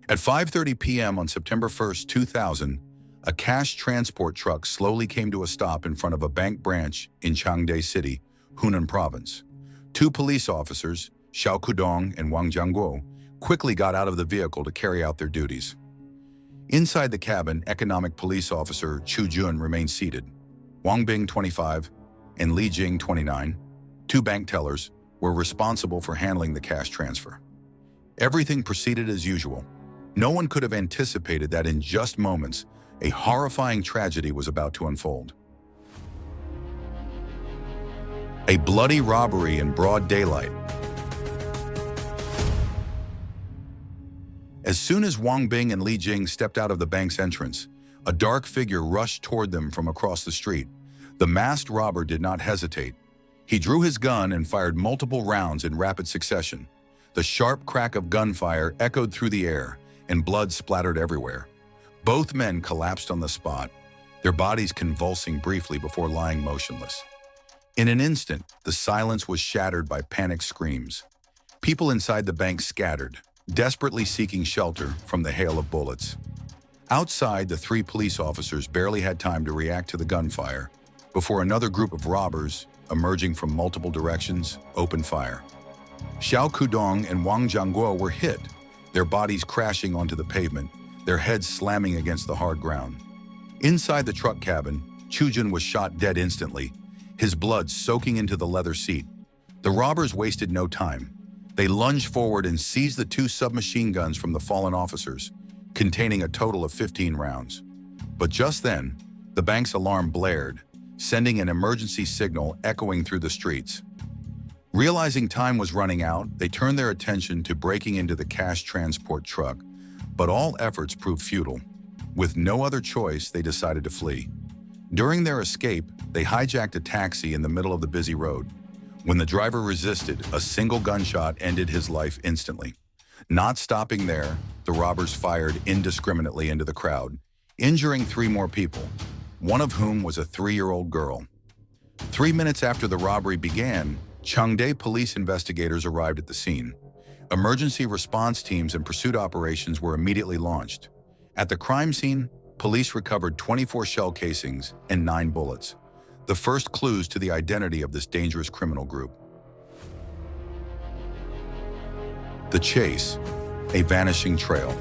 At 5:30 p.m. on September 1, 2000, a cash transport truck slowly came to a stop in front of a bank branch in Changde City, Hunan Province. Two police officers, Xiao Qudong and Wang Jianguo, quickly got out of the vehicle to carry out their duties. Inside the cabin, economic police officer Chu Jun remained seated. Wang Bing, 25, and Li Jing, 29, two bank tellers, were responsible for handling the cash transfer. Everything proceeded as usual. No one could have anticipated that in just moments, a horrifying tragedy was about to unfold. A bloody robbery in broad daylight. As soon as Wang Bing and Li Jing stepped out of the bank's entrance, a dark figure rushed toward them from across the street. The masked robber did not hesitate. He drew his gun and fired multiple rounds in rapid succession. The sharp crack of gunfire echoed through the air, and blood splattered everywhere. Both men collapsed on the spot, their bodies convulsing briefly before lying motionless. In an instant, the silence was shattered by panicked screams. People inside the bank scattered, desperately seeking shelter from the hail of bullets. Outside, the three police officers barely had time to react to the gunfire before another group of robbers, emerging from multiple directions, opened fire. Xiao Qudong and Wang Jianguo were hit, their bodies crashing onto the pavement, their heads slamming against the hard ground. Inside the truck cabin, Chu Jun was shot dead instantly, his blood soaking into the leather seat. The robbers wasted no time. They lunged forward and seized the two submachine guns from the fallen officers, containing a total of 15 rounds. But just then, the bank's alarm blared, sending an emergency signal echoing through the streets. Realizing time was running out, they turned their attention to breaking into the cash transport truck, but all efforts proved futile. With no other choice, they decided to flee. During their escape, they hijacked a taxi in the middle of the busy road. When the driver resisted, a single gunshot ended his life instantly. Not stopping there, the robbers fired indiscriminately into the crowd, injuring three more people, one of whom was a 3-year-old girl. 3 minutes after the robbery began, Changde police investigators arrived at the scene. Emergency response teams and pursuit operations were immediately launched. At the crime scene, police recovered 24 shell casings and 9 bullets, the first clues to the identity of this dangerous criminal group. The chase, a vanishing trail.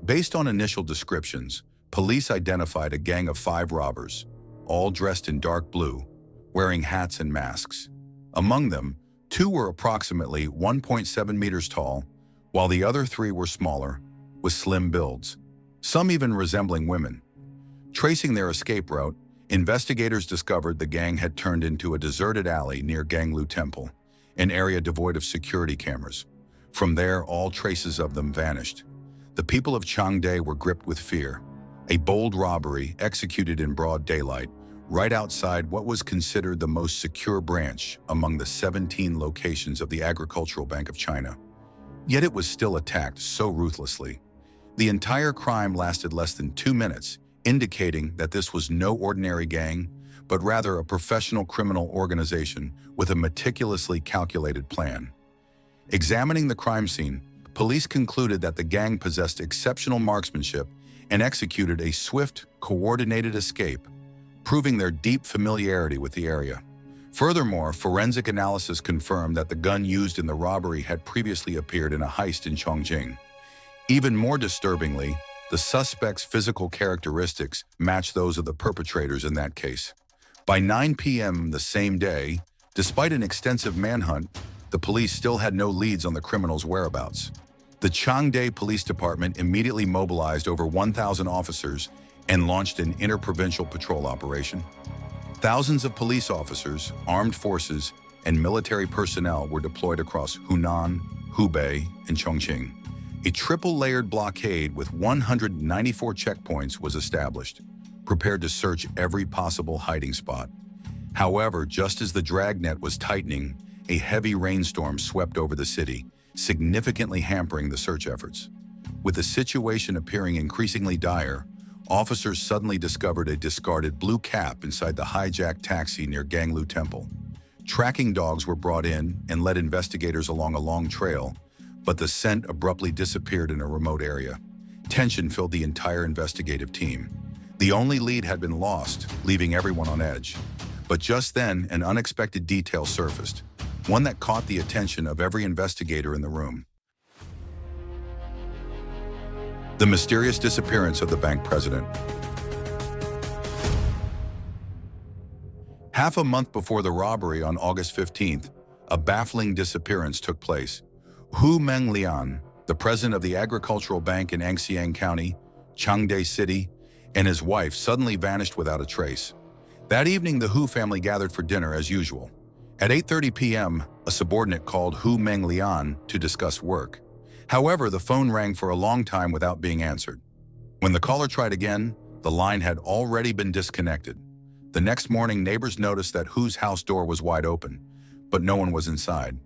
Based on initial descriptions, police identified a gang of 5 robbers, all dressed in dark blue, wearing hats and masks. Among them, 2 were approximately 1.7 meters tall, while the other 3 were smaller, with slim builds, some even resembling women. Tracing their escape route, investigators discovered the gang had turned into a deserted alley near Ganglu Temple, an area devoid of security cameras. From there, all traces of them vanished. The people of Changde were gripped with fear. A bold robbery executed in broad daylight, right outside what was considered the most secure branch among the 17 locations of the Agricultural Bank of China. Yet it was still attacked so ruthlessly. The entire crime lasted less than 2 minutes, indicating that this was no ordinary gang, but rather a professional criminal organization with a meticulously calculated plan. Examining the crime scene, police concluded that the gang possessed exceptional marksmanship and executed a swift, coordinated escape, proving their deep familiarity with the area. Furthermore, forensic analysis confirmed that the gun used in the robbery had previously appeared in a heist in Chongqing. Even more disturbingly, the suspects' physical characteristics matched those of the perpetrators in that case. By 9 p.m. the same day, despite an extensive manhunt, the police still had no leads on the criminals' whereabouts. The Changde Police Department immediately mobilized over 1,000 officers and launched an interprovincial patrol operation. Thousands of police officers, armed forces, and military personnel were deployed across Hunan, Hubei, and Chongqing. A triple-layered blockade with 194 checkpoints was established, prepared to search every possible hiding spot. However, just as the dragnet was tightening, a heavy rainstorm swept over the city, significantly hampering the search efforts. With the situation appearing increasingly dire, officers suddenly discovered a discarded blue cap inside the hijacked taxi near Ganglu Temple. Tracking dogs were brought in and led investigators along a long trail, but the scent abruptly disappeared in a remote area. Tension filled the entire investigative team. The only lead had been lost, leaving everyone on edge. But just then, an unexpected detail surfaced, one that caught the attention of every investigator in the room. The mysterious disappearance of the bank president. Half a month before the robbery on August 15th, a baffling disappearance took place. Hunan Lian, the president of the agricultural bank in Anxiang County, Changde City, and his wife suddenly vanished without a trace. That evening, the Hu family gathered for dinner as usual. At 8:30 p.m., a subordinate called Hunan Lian to discuss work. However, the phone rang for a long time without being answered. When the caller tried again, the line had already been disconnected. The next morning, neighbors noticed that Hu's house door was wide open, but no one was inside.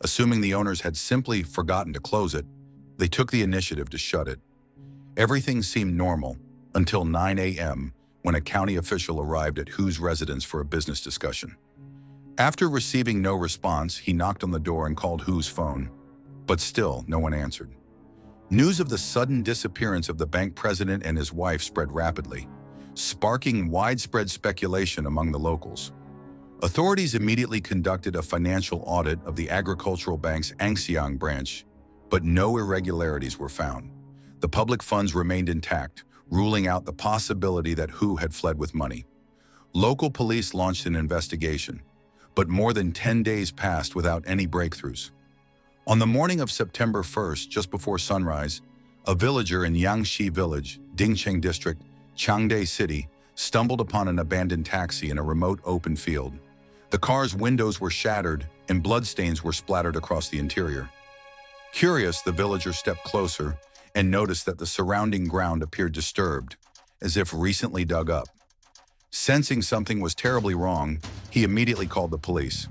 Assuming the owners had simply forgotten to close it, they took the initiative to shut it. Everything seemed normal until 9 a.m. when a county official arrived at Hu's residence for a business discussion. After receiving no response, he knocked on the door and called Hu's phone, but still no one answered. News of the sudden disappearance of the bank president and his wife spread rapidly, sparking widespread speculation among the locals. Authorities immediately conducted a financial audit of the agricultural bank's Anxiang branch, but no irregularities were found. The public funds remained intact, ruling out the possibility that Hu had fled with money. Local police launched an investigation, but more than 10 days passed without any breakthroughs. On the morning of September 1st, just before sunrise, a villager in Yangshi village, Dingcheng district, Changde City, stumbled upon an abandoned taxi in a remote open field. The car's windows were shattered and bloodstains were splattered across the interior. Curious, the villager stepped closer and noticed that the surrounding ground appeared disturbed, as if recently dug up. Sensing something was terribly wrong, he immediately called the police.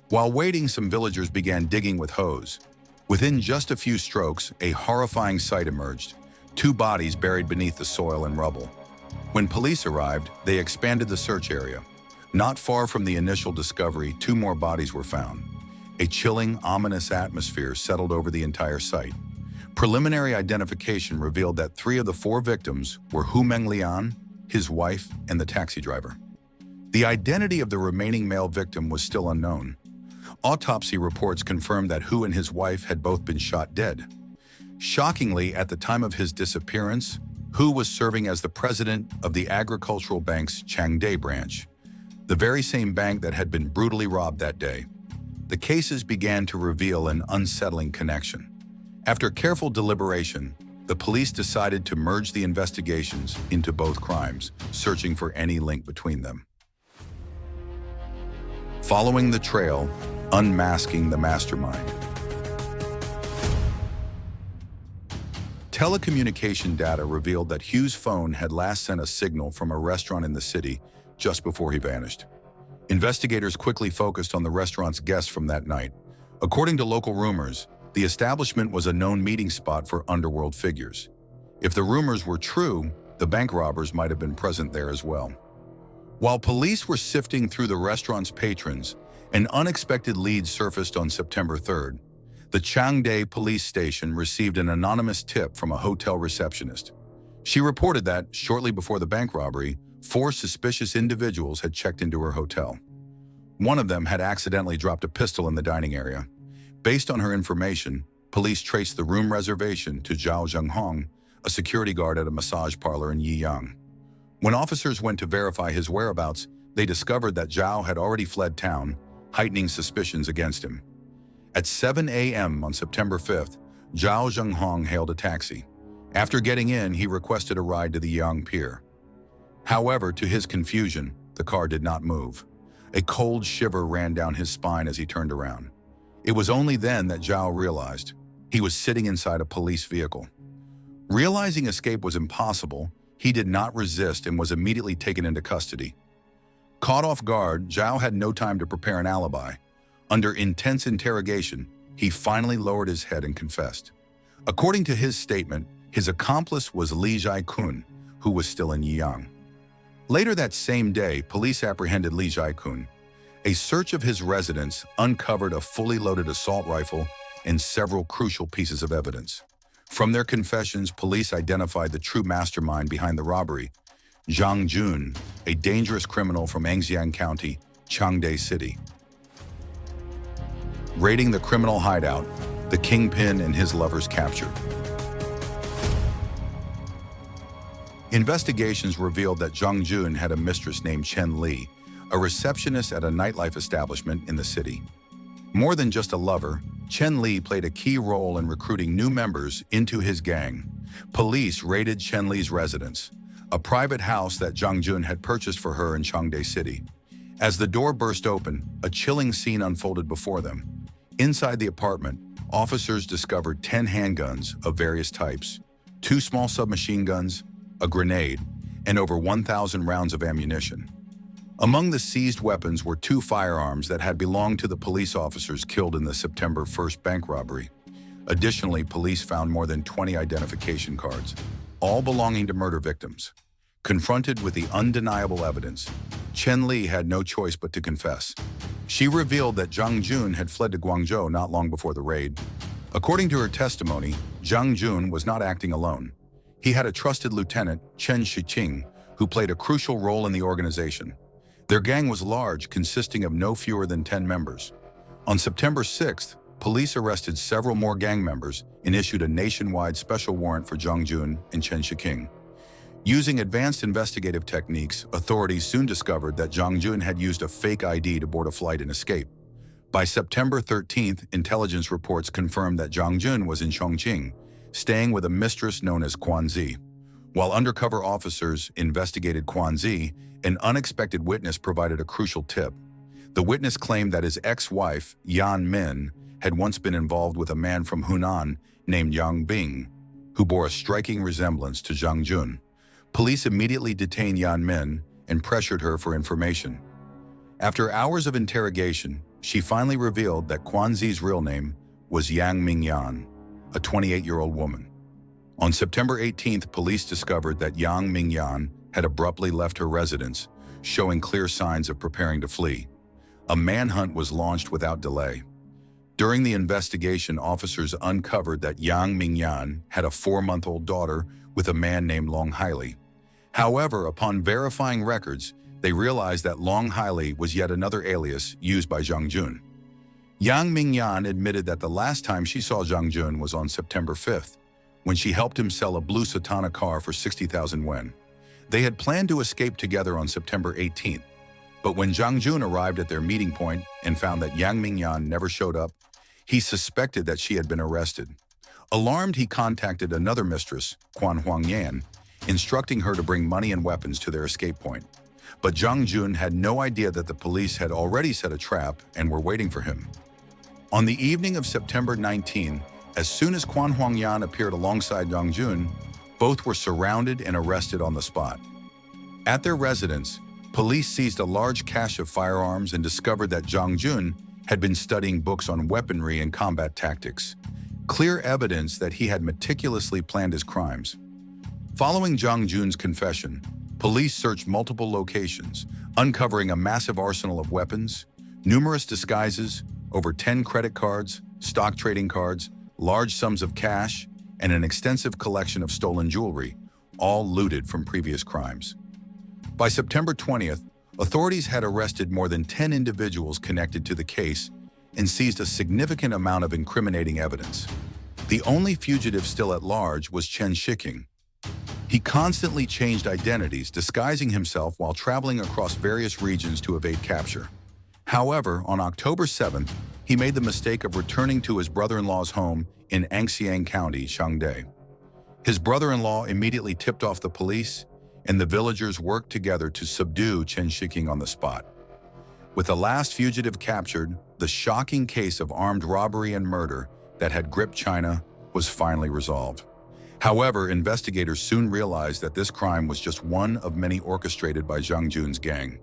While waiting, some villagers began digging with hose. Within just a few strokes, a horrifying sight emerged, 2 bodies buried beneath the soil and rubble. When police arrived, they expanded the search area. Not far from the initial discovery, 2 more bodies were found. A chilling, ominous atmosphere settled over the entire site. Preliminary identification revealed that 3 of the 4 victims were Hunan Lian, his wife, and the taxi driver. The identity of the remaining male victim was still unknown. Autopsy reports confirmed that Hu and his wife had both been shot dead. Shockingly, at the time of his disappearance, Hu was serving as the president of the agricultural bank's Changde branch, the very same bank that had been brutally robbed that day. The cases began to reveal an unsettling connection. After careful deliberation, the police decided to merge the investigations into both crimes, searching for any link between them. Following the trail, unmasking the mastermind. Telecommunication data revealed that Hu's phone had last sent a signal from a restaurant in the city just before he vanished. Investigators quickly focused on the restaurant's guests from that night. According to local rumors, the establishment was a known meeting spot for underworld figures. If the rumors were true, the bank robbers might have been present there as well. While police were sifting through the restaurant's patrons, an unexpected lead surfaced on September 3rd. The Changde police station received an anonymous tip from a hotel receptionist. She reported that, shortly before the bank robbery, 4 suspicious individuals had checked into her hotel. One of them had accidentally dropped a pistol in the dining area. Based on her information, police traced the room reservation to Zhao Zhenghong, a security guard at a massage parlor in Yiyang. When officers went to verify his whereabouts, they discovered that Zhao had already fled town, heightening suspicions against him. At 7 a.m. on September 5th, Zhao Zhenghong hailed a taxi. After getting in, he requested a ride to the Yang Pier. However, to his confusion, the car did not move. A cold shiver ran down his spine as he turned around. It was only then that Zhao realized he was sitting inside a police vehicle. Realizing escape was impossible, he did not resist and was immediately taken into custody. Caught off guard, Zhao had no time to prepare an alibi. Under intense interrogation, he finally lowered his head and confessed. According to his statement, his accomplice was Li Jing, who was still in Yiyang. Later that same day, police apprehended Li Jing. A search of his residence uncovered a fully loaded assault rifle and several crucial pieces of evidence. From their confessions, police identified the true mastermind behind the robbery, Chu Jun, a dangerous criminal from Anxiang County, Changde City. Raiding the criminal hideout, the kingpin and his lovers captured. Investigations revealed that Chu Jun had a mistress named Chen Li, a receptionist at a nightlife establishment in the city. More than just a lover, Chen Li played a key role in recruiting new members into his gang. Police raided Chen Li's residence, a private house that Chu Jun had purchased for her in Changde City. As the door burst open, a chilling scene unfolded before them. Inside the apartment, officers discovered 10 handguns of various types, 2 small submachine guns, a grenade, and over 1,000 rounds of ammunition. Among the seized weapons were 2 firearms that had belonged to the police officers killed in the September 1st bank robbery. Additionally, police found more than 20 identification cards, all belonging to murder victims. Confronted with the undeniable evidence, Chen Li had no choice but to confess. She revealed that Chu Jun had fled to Guangzhou not long before the raid. According to her testimony, Chu Jun was not acting alone. He had a trusted lieutenant, Chen Shiqing, who played a crucial role in the organization. Their gang was large, consisting of no fewer than 10 members. On September 6th, police arrested several more gang members and issued a nationwide special warrant for Chu Jun and Chen Shiqing. Using advanced investigative techniques, authorities soon discovered that Chu Jun had used a fake ID to board a flight and escape. By September 13th, intelligence reports confirmed that Chu Jun was in Chongqing, staying with a mistress known as Quanzi. While undercover officers investigated Quanzi, an unexpected witness provided a crucial tip. The witness claimed that his ex-wife, Yan Min, had once been involved with a man from Hunan named Wang Bing, who bore a striking resemblance to Chu Jun. Police immediately detained Yan Min and pressured her for information. After hours of interrogation, she finally revealed that Quanzi's real name was Yang Mingyan, a 28-year-old woman. On September 18th, police discovered that Yang Mingyan had abruptly left her residence, showing clear signs of preparing to flee. A manhunt was launched without delay. During the investigation, officers uncovered that Yang Mingyan had a 4-month-old daughter with a man named Long Haili. However, upon verifying records, they realized that Long Haili was yet another alias used by Chu Jun. Yang Mingyan admitted that the last time she saw Chu Jun was on September 5th, when she helped him sell a blue Satana car for 60,000 yuan. They had planned to escape together on September 18th, but when Chu Jun arrived at their meeting point and found that Yang Mingyan never showed up, he suspected that she had been arrested. Alarmed, he contacted another mistress, Quan Huangyan, instructing her to bring money and weapons to their escape point. But Chu Jun had no idea that the police had already set a trap and were waiting for him. On the evening of September 19, as soon as Quan Huangyan appeared alongside Chu Jun, both were surrounded and arrested on the spot. At their residence, police seized a large cache of firearms and discovered that Chu Jun had been studying books on weaponry and combat tactics, clear evidence that he had meticulously planned his crimes. Following Chu Jun's confession, police searched multiple locations, uncovering a massive arsenal of weapons, numerous disguises, over 10 credit cards, stock trading cards, large sums of cash, and an extensive collection of stolen jewelry, all looted from previous crimes. By September 20th, authorities had arrested more than 10 individuals connected to the case and seized a significant amount of incriminating evidence. The only fugitive still at large was Chen Shiqing. He constantly changed identities, disguising himself while traveling across various regions to evade capture. However, on October 7th, he made the mistake of returning to his brother-in-law's home in Anxiang County, Changde. His brother-in-law immediately tipped off the police, and the villagers worked together to subdue Chen Shiqing on the spot. With the last fugitive captured, the shocking case of armed robbery and murder that had gripped China was finally resolved. However, investigators soon realized that this crime was just one of many orchestrated by Chu Jun's gang.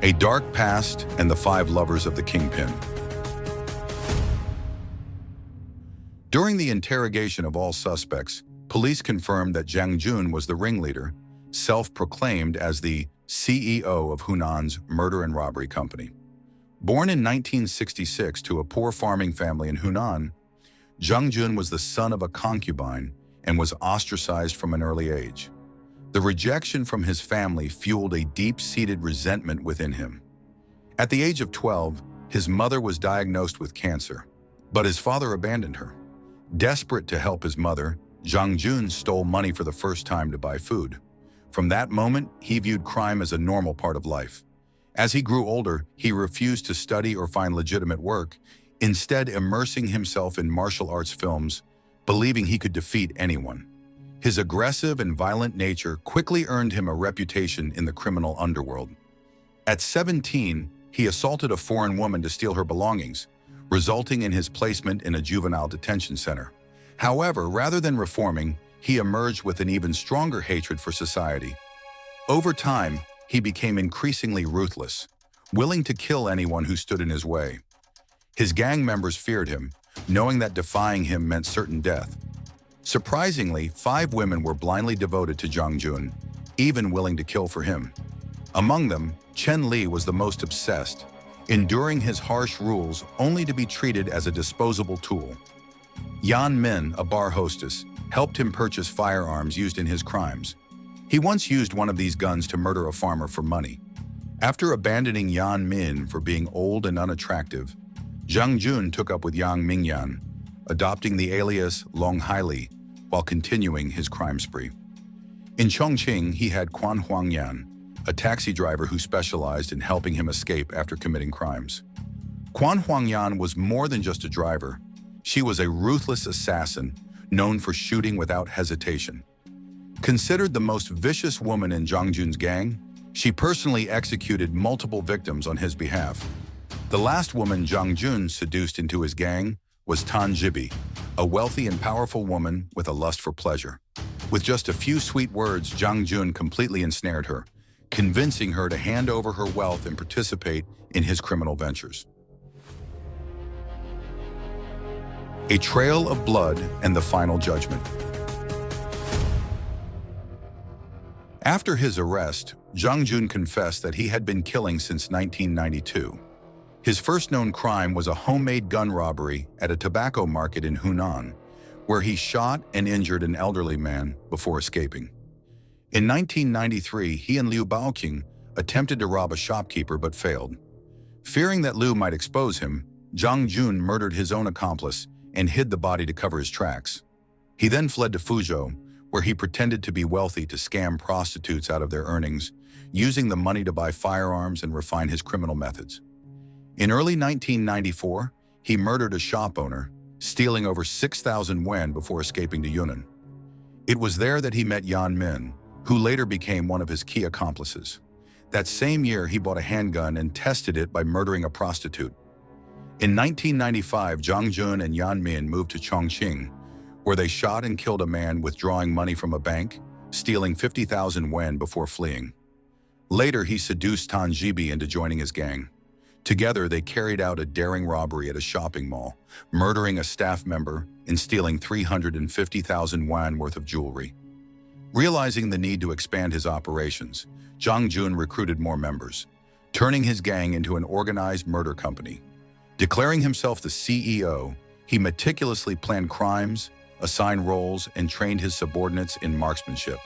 A dark past and the 5 lovers of the kingpin. During the interrogation of all suspects, police confirmed that Chu Jun was the ringleader, self-proclaimed as the CEO of Hunan's murder and robbery company. Born in 1966 to a poor farming family in Hunan, Chu Jun was the son of a concubine and was ostracized from an early age. The rejection from his family fueled a deep-seated resentment within him. At the age of 12, his mother was diagnosed with cancer, but his father abandoned her. Desperate to help his mother, Chu Jun stole money for the first time to buy food. From that moment, he viewed crime as a normal part of life. As he grew older, he refused to study or find legitimate work, instead immersing himself in martial arts films, believing he could defeat anyone. His aggressive and violent nature quickly earned him a reputation in the criminal underworld. At 17, he assaulted a foreign woman to steal her belongings, resulting in his placement in a juvenile detention center. However, rather than reforming, he emerged with an even stronger hatred for society. Over time, he became increasingly ruthless, willing to kill anyone who stood in his way. His gang members feared him, knowing that defying him meant certain death. Surprisingly, 5 women were blindly devoted to Chu Jun, even willing to kill for him. Among them, Chen Li was the most obsessed, enduring his harsh rules only to be treated as a disposable tool. Yan Min, a bar hostess, helped him purchase firearms used in his crimes. He once used one of these guns to murder a farmer for money. After abandoning Yan Min for being old and unattractive, Chu Jun took up with Yang Mingyan, adopting the alias Long Haili while continuing his crime spree. In Chongqing, he had Quan Huangyan, a taxi driver who specialized in helping him escape after committing crimes. Quan Huangyan was more than just a driver. She was a ruthless assassin, known for shooting without hesitation. Considered the most vicious woman in Chu Jun's gang, she personally executed multiple victims on his behalf. The last woman Chu Jun seduced into his gang was Tan Jibi, a wealthy and powerful woman with a lust for pleasure. With just a few sweet words, Chu Jun completely ensnared her, convincing her to hand over her wealth and participate in his criminal ventures. A trail of blood and the final judgment. After his arrest, Chu Jun confessed that he had been killing since 1992. His first known crime was a homemade gun robbery at a tobacco market in Hunan, where he shot and injured an elderly man before escaping. In 1993, he and Liu Baoqing attempted to rob a shopkeeper but failed. Fearing that Liu might expose him, Chu Jun murdered his own accomplice and hid the body to cover his tracks. He then fled to Fuzhou, where he pretended to be wealthy to scam prostitutes out of their earnings, using the money to buy firearms and refine his criminal methods. In early 1994, he murdered a shop owner, stealing over 6,000 yuan before escaping to Yunnan. It was there that he met Yan Min, who later became one of his key accomplices. That same year, he bought a handgun and tested it by murdering a prostitute. In 1995, Chu Jun and Yan Min moved to Chongqing, where they shot and killed a man withdrawing money from a bank, stealing 50,000 yuan before fleeing. Later, he seduced Tan Jibi into joining his gang. Together, they carried out a daring robbery at a shopping mall, murdering a staff member and stealing 350,000 yuan worth of jewelry. Realizing the need to expand his operations, Chu Jun recruited more members, turning his gang into an organized murder company. Declaring himself the CEO, he meticulously planned crimes, assigned roles, and trained his subordinates in marksmanship.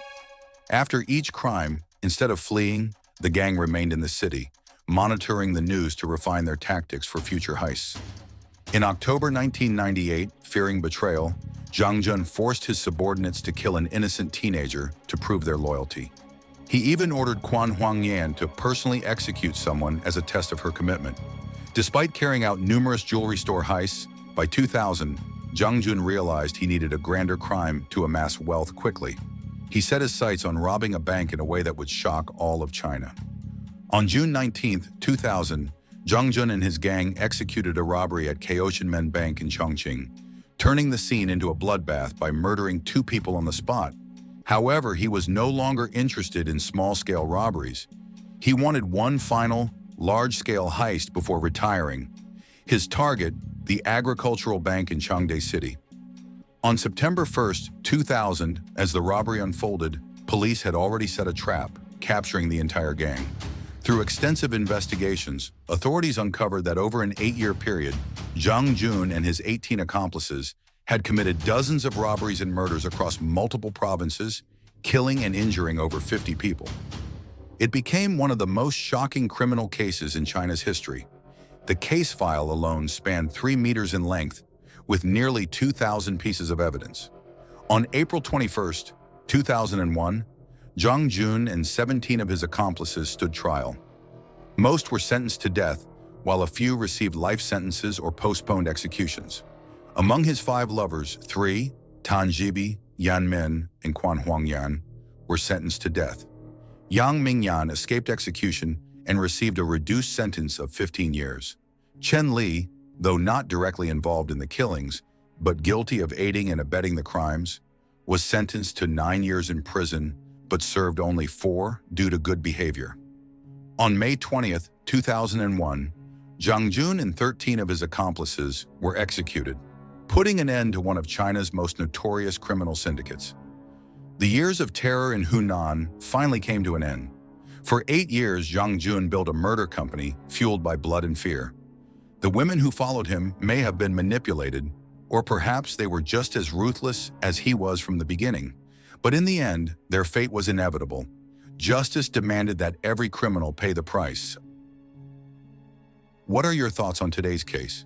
After each crime, instead of fleeing, the gang remained in the city, monitoring the news to refine their tactics for future heists. In October 1998, fearing betrayal, Chu Jun forced his subordinates to kill an innocent teenager to prove their loyalty. He even ordered Quan Huangyan to personally execute someone as a test of her commitment. Despite carrying out numerous jewelry store heists, by 2000, Chu Jun realized he needed a grander crime to amass wealth quickly. He set his sights on robbing a bank in a way that would shock all of China. On June 19, 2000, Chu Jun and his gang executed a robbery at Kaohsiunmen Bank in Chongqing, turning the scene into a bloodbath by murdering 2 people on the spot. However, he was no longer interested in small-scale robberies. He wanted one final, large-scale heist before retiring. His target, the agricultural bank in Changde City. On September 1, 2000, as the robbery unfolded, police had already set a trap, capturing the entire gang. Through extensive investigations, authorities uncovered that over an 8-year period, Chu Jun and his 18 accomplices had committed dozens of robberies and murders across multiple provinces, killing and injuring over 50 people. It became one of the most shocking criminal cases in China's history. The case file alone spanned 3 meters in length, with nearly 2,000 pieces of evidence. On April 21, 2001, Chu Jun and 17 of his accomplices stood trial. Most were sentenced to death, while a few received life sentences or postponed executions. Among his 5 lovers, 3, Tan Jibi, Yan Min, and Quan Huangyan, were sentenced to death. Yang Mingyan escaped execution and received a reduced sentence of 15 years. Chen Li, though not directly involved in the killings, but guilty of aiding and abetting the crimes, was sentenced to 9 years in prison, but served only 4 due to good behavior. On May 20, 2001, Chu Jun and 13 of his accomplices were executed, putting an end to one of China's most notorious criminal syndicates. The years of terror in Hunan finally came to an end. For 8 years, Chu Jun built a murder company fueled by blood and fear. The women who followed him may have been manipulated, or perhaps they were just as ruthless as he was from the beginning. But in the end, their fate was inevitable. Justice demanded that every criminal pay the price. What are your thoughts on today's case?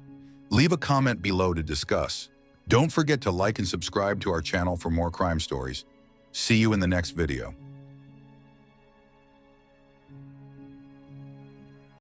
Leave a comment below to discuss. Don't forget to like and subscribe to our channel for more crime stories. See you in the next video.